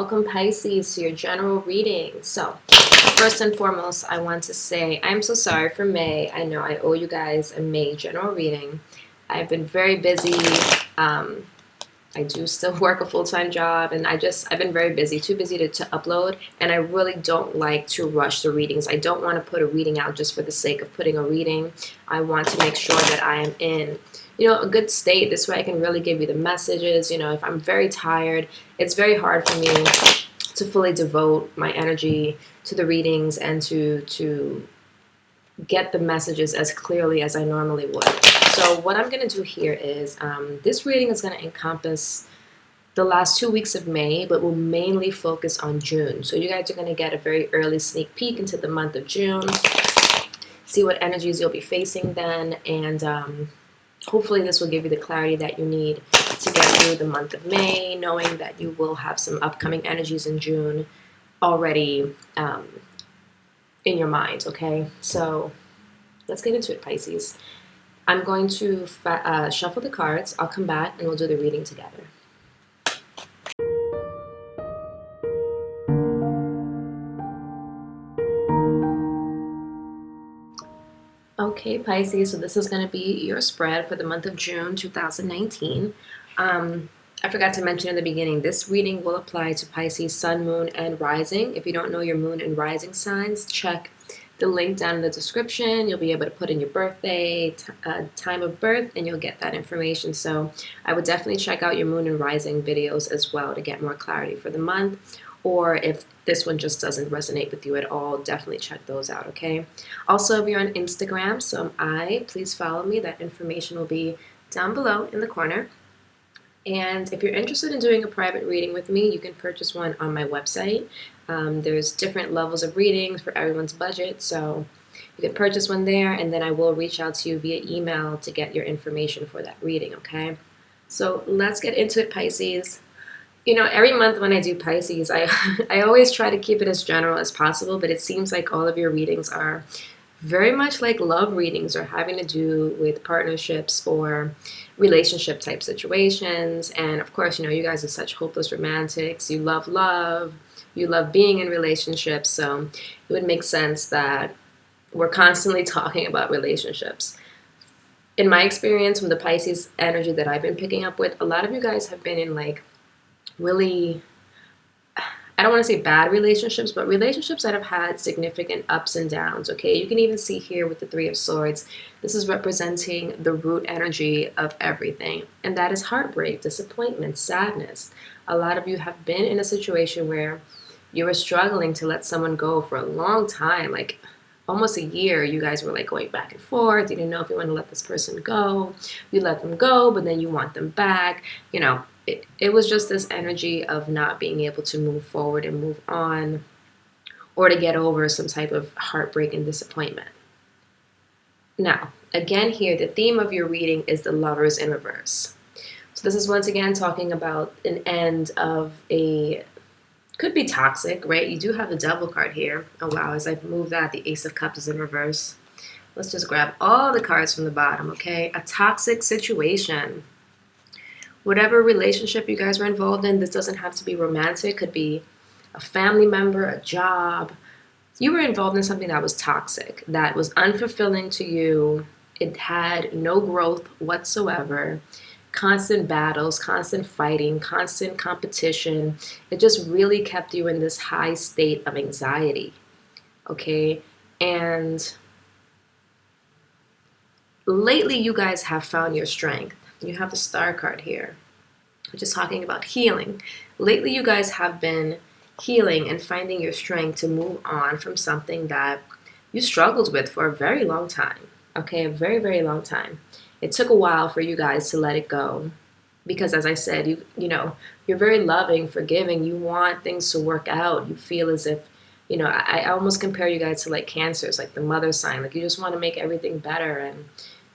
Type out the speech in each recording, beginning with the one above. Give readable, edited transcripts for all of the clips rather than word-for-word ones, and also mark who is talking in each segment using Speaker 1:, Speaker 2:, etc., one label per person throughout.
Speaker 1: welcome Pisces to your general reading. So, first and foremost, I want to say I'm so sorry for May. I know I owe you guys a May general reading. I've been very busy. I do still work a full-time job, and I've been very busy, too busy to upload, and I really don't like to rush the readings. I don't want to put a reading out just for the sake of putting a reading. I want to make sure that I am in a good state. This way I can really give you the messages. If I'm very tired, it's very hard for me to fully devote my energy to the readings and to get the messages as clearly as I normally would. So what I'm going to do here is this reading is going to encompass the last 2 weeks of May, but will mainly focus on June. So you guys are going to get a very early sneak peek into the month of June, see what energies you'll be facing then, and hopefully this will give you the clarity that you need to get through the month of May, knowing that you will have some upcoming energies in June already in your mind, okay? So let's get into it, Pisces. I'm going to shuffle the cards. I'll come back and we'll do the reading together. Okay, Pisces, so this is going to be your spread for the month of June 2019. I forgot to mention in the beginning, this reading will apply to Pisces, Sun, Moon, and Rising. If you don't know your Moon and Rising signs, check the link down in the description. You'll be able to put in your birthday, time of birth, and you'll get that information. So I would definitely check out your Moon and Rising videos as well to get more clarity for the month. Or if this one just doesn't resonate with you at all, definitely check those out, okay? Also, if you're on Instagram, so am I, please follow me. That information will be down below in the corner. And if you're interested in doing a private reading with me, you can purchase one on my website. There's different levels of readings for everyone's budget, so you can purchase one there, and then I will reach out to you via email to get your information for that reading, okay? So let's get into it, Pisces. Every month when I do Pisces, I always try to keep it as general as possible, but it seems like all of your readings are very much like love readings or having to do with partnerships or relationship type situations. And of course, you guys are such hopeless romantics. You love love. You love being in relationships. So it would make sense that we're constantly talking about relationships. In my experience, from the Pisces energy that I've been picking up with, a lot of you guys have been in really, I don't want to say bad relationships, but relationships that have had significant ups and downs, okay? You can even see here with the Three of Swords, this is representing the root energy of everything, and that is heartbreak, disappointment, sadness. A lot of you have been in a situation where you were struggling to let someone go for a long time, like almost a year. You guys were going back and forth. You didn't know if you want to let this person go. You let them go, but then you want them back. It was just this energy of not being able to move forward and move on, or to get over some type of heartbreak and disappointment. Now, again here, the theme of your reading is the Lovers in reverse. So this is once again talking about an end of could be toxic, right? You do have the Devil card here. Oh wow, as I've moved that, the Ace of Cups is in reverse. Let's just grab all the cards from the bottom, okay? A toxic situation. Whatever relationship you guys were involved in, this doesn't have to be romantic. It could be a family member, a job. You were involved in something that was toxic, that was unfulfilling to you. It had no growth whatsoever. Constant battles, constant fighting, constant competition. It just really kept you in this high state of anxiety, okay? And lately you guys have found your strength. You have the Star card here, which is talking about healing. Lately, you guys have been healing and finding your strength to move on from something that you struggled with for a very long time, okay? A very, very long time. It took a while for you guys to let it go because, as I said, you're very loving, forgiving. You want things to work out. You feel as if, I almost compare you guys to Cancers, the mother sign. You just want to make everything better and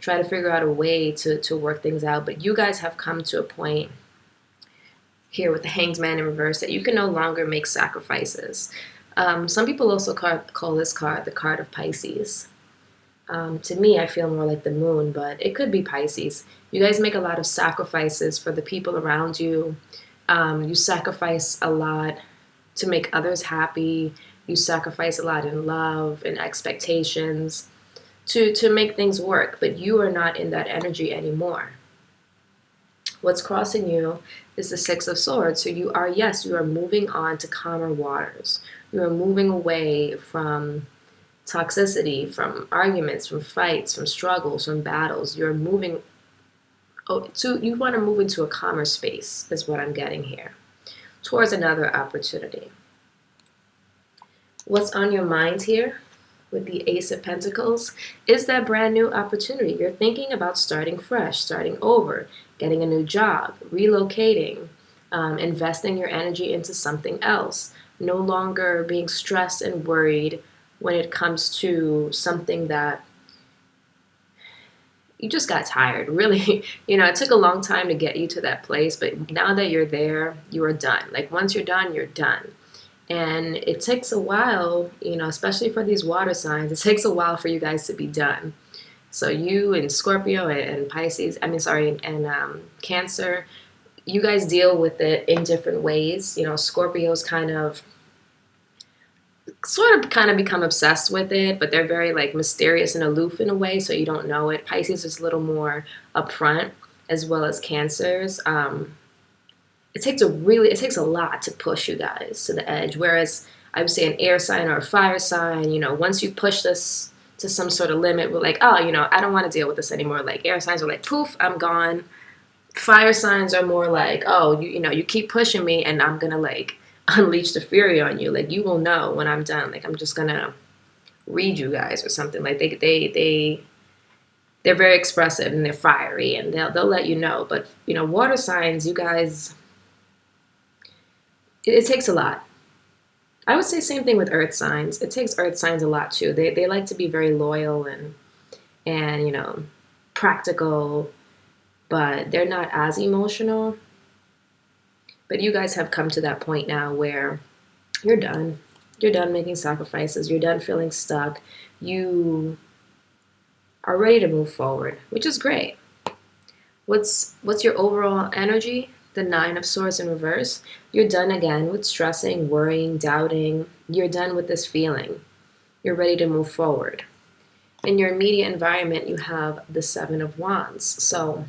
Speaker 1: try to figure out a way to work things out. But you guys have come to a point here with the Hanged Man in reverse that you can no longer make sacrifices. Some people also call this card the card of Pisces. To me, I feel more like the moon, but it could be Pisces. You guys make a lot of sacrifices for the people around you. You sacrifice a lot to make others happy. You sacrifice a lot in love and expectations to make things work, but you are not in that energy anymore. What's crossing you is the Six of Swords. So you are, yes, you are moving on to calmer waters. You are moving away from toxicity, from arguments, from fights, from struggles, from battles. You're moving you want to move into a calmer space, is what I'm getting here, towards another opportunity. What's on your mind here with the Ace of Pentacles is that brand new opportunity. You're thinking about starting fresh, starting over, getting a new job, relocating, investing your energy into something else, no longer being stressed and worried when it comes to something that you just got tired. Really, it took a long time to get you to that place, but now that you're there, you are done. Like once you're done, you're done. And it takes a while, especially for these water signs, it takes a while for you guys to be done. So you and Scorpio and Pisces, and Cancer, you guys deal with it in different ways. Scorpios kind of become obsessed with it, but they're very like mysterious and aloof in a way, so you don't know it. Pisces is a little more upfront, as well as Cancers. It takes a lot to push you guys to the edge. Whereas I would say an air sign or a fire sign, once you push this to some sort of limit, we're like, oh, I don't want to deal with this anymore. Like air signs are like, poof, I'm gone. Fire signs are more like, oh, you keep pushing me and I'm going to like unleash the fury on you. Like you will know when I'm done. Like I'm just going to read you guys or something. Like they're very expressive and they're fiery and they'll let you know. But, water signs, you guys, it takes a lot. I would say same thing with earth signs. It takes earth signs a lot too. They like to be very loyal and practical, but they're not as emotional. But you guys have come to that point now where you're done. You're done making sacrifices. You're done feeling stuck. You are ready to move forward, which is great. What's your overall energy? The Nine of Swords in reverse. You're done again with stressing, worrying, doubting. You're done with this feeling. You're ready to move forward. In your immediate environment, you have the Seven of Wands. So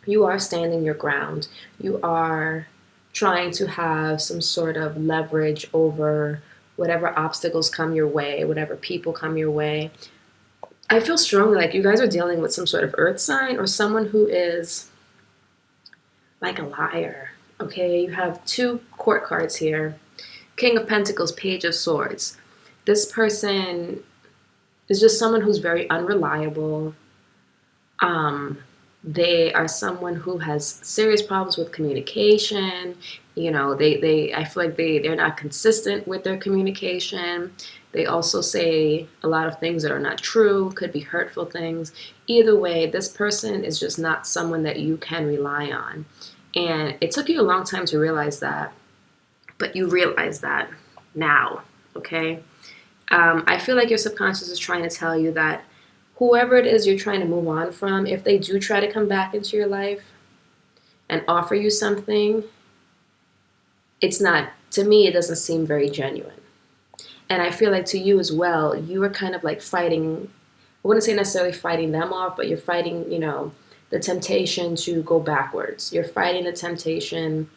Speaker 1: you are standing your ground. You are trying to have some sort of leverage over whatever obstacles come your way, whatever people come your way. I feel strongly like you guys are dealing with some sort of earth sign or someone who is like a liar, okay? You have two court cards here. King of Pentacles, Page of Swords. This person is just someone who's very unreliable. They are someone who has serious problems with communication. I feel like they're not consistent with their communication. They also say a lot of things that are not true, could be hurtful things. Either way, this person is just not someone that you can rely on. And it took you a long time to realize that, but you realize that now, okay? I feel like your subconscious is trying to tell you that whoever it is you're trying to move on from, if they do try to come back into your life and offer you something, to me, it doesn't seem very genuine. And I feel like to you as well, you are kind of like fighting, I wouldn't say necessarily fighting them off, but you're fighting, the temptation to go backwards. You're fighting the temptation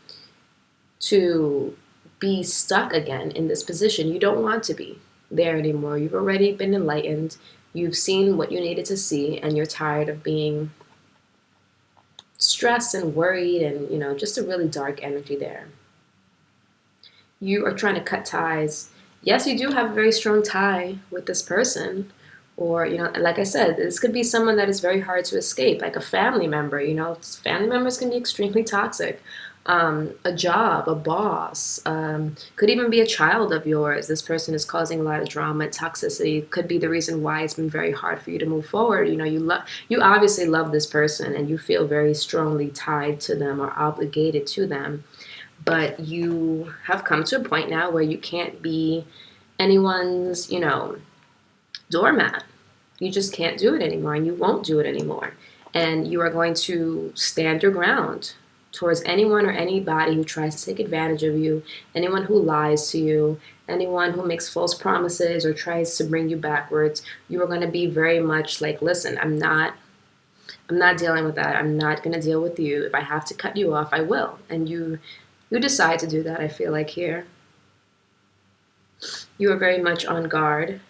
Speaker 1: to be stuck again in this position. You don't want to be there anymore. You've already been enlightened. You've seen what you needed to see, and you're tired of being stressed and worried and, just a really dark energy there. You are trying to cut ties. Yes, you do have a very strong tie with this person. Or, like I said, this could be someone that is very hard to escape, like a family member. Family members can be extremely toxic. A job, a boss, could even be a child of yours. This person is causing a lot of drama and toxicity. Could be the reason why it's been very hard for you to move forward. You obviously love this person and you feel very strongly tied to them or obligated to them. But you have come to a point now where you can't be anyone's, doormat. You just can't do it anymore and you won't do it anymore. And you are going to stand your ground. towards anyone or anybody who tries to take advantage of you, anyone who lies to you, anyone who makes false promises or tries to bring you backwards. You are going to be very much like, listen, I'm not dealing with that. I'm not going to deal with you. If I have to cut you off, I will. And you decide to do that, I feel like here. You are very much on guard.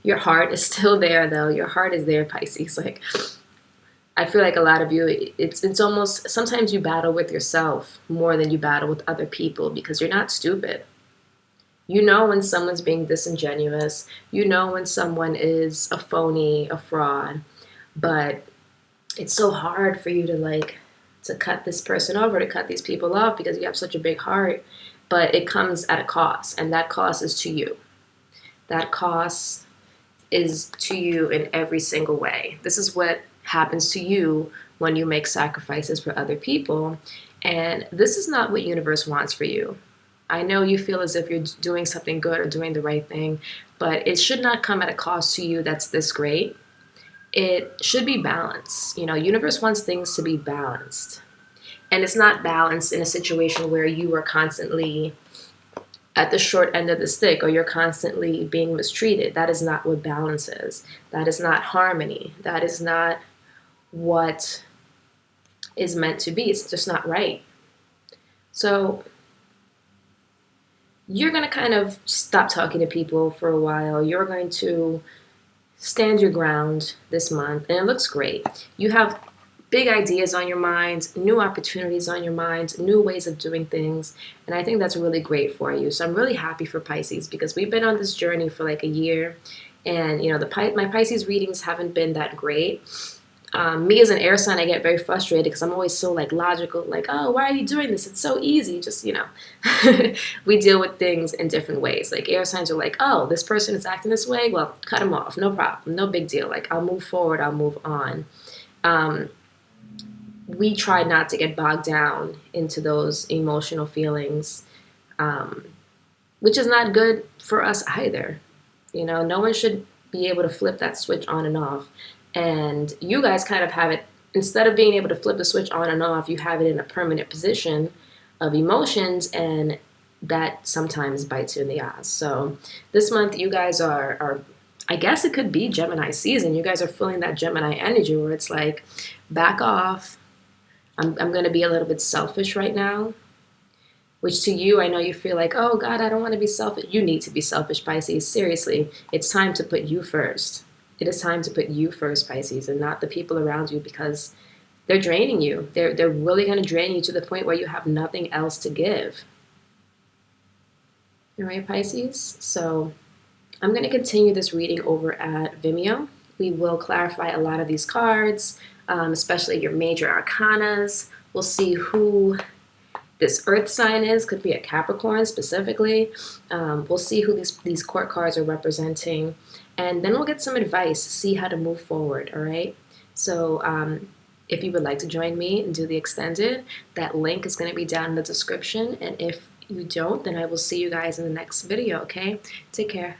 Speaker 1: Your heart is still there, though. Your heart is there, Pisces. Like, I feel like a lot of you, it's almost, sometimes you battle with yourself more than you battle with other people because you're not stupid. You know when someone's being disingenuous. You know when someone is a phony, a fraud. But it's so hard for you to cut this person over, to cut these people off because you have such a big heart. But it comes at a cost, and that cost is to you. That cost is to you in every single way. This is what happens to you when you make sacrifices for other people. And this is not what universe wants for you. I know you feel as if you're doing something good or doing the right thing, but it should not come at a cost to you that's this great. It should be balanced. You know, universe wants things to be balanced. And it's not balanced in a situation where you are constantly at the short end of the stick or you're constantly being mistreated. That is not what balance is. That is not harmony. That is not what is meant to be. It's just not right. So you're going to kind of stop talking to people for a while. You're going to stand your ground this month, and it looks great. You have big ideas on your mind, new opportunities on your mind, new ways of doing things, and I think that's really great for you. So I'm really happy for Pisces because we've been on this journey for like a year, and you know my Pisces readings haven't been that great. Me as an air sign, I get very frustrated because I'm always so like logical, like, oh, why are you doing this? It's so easy. Just, you know, we deal with things in different ways. Like air signs are like, oh, this person is acting this way. Well, cut them off. No problem. No big deal. Like I'll move forward. I'll move on. We try not to get bogged down into those emotional feelings, which is not good for us either. You know, no one should be able to flip that switch on and off. And you guys kind of have it, instead of being able to flip the switch on and off, you have it in a permanent position of emotions, and that sometimes bites you in the ass. So this month you guys are I guess it could be Gemini season. You guys are feeling that Gemini energy where it's like, back off. I'm going to be a little bit selfish right now. Which to you, I know you feel like, oh God, I don't want to be selfish. You need to be selfish, Pisces. Seriously, it's time to put you first. It is time to put you first, Pisces, and not the people around you because they're draining you. They're really going to drain you to the point where you have nothing else to give. All right, Pisces? So I'm going to continue this reading over at Vimeo. We will clarify a lot of these cards, especially your major arcanas. We'll see who this earth sign is. Could be a Capricorn specifically. We'll see who these court cards are representing. And then we'll get some advice, see how to move forward, all right? So if you would like to join me and do the extended, that link is going to be down in the description. And if you don't, then I will see you guys in the next video, okay? Take care.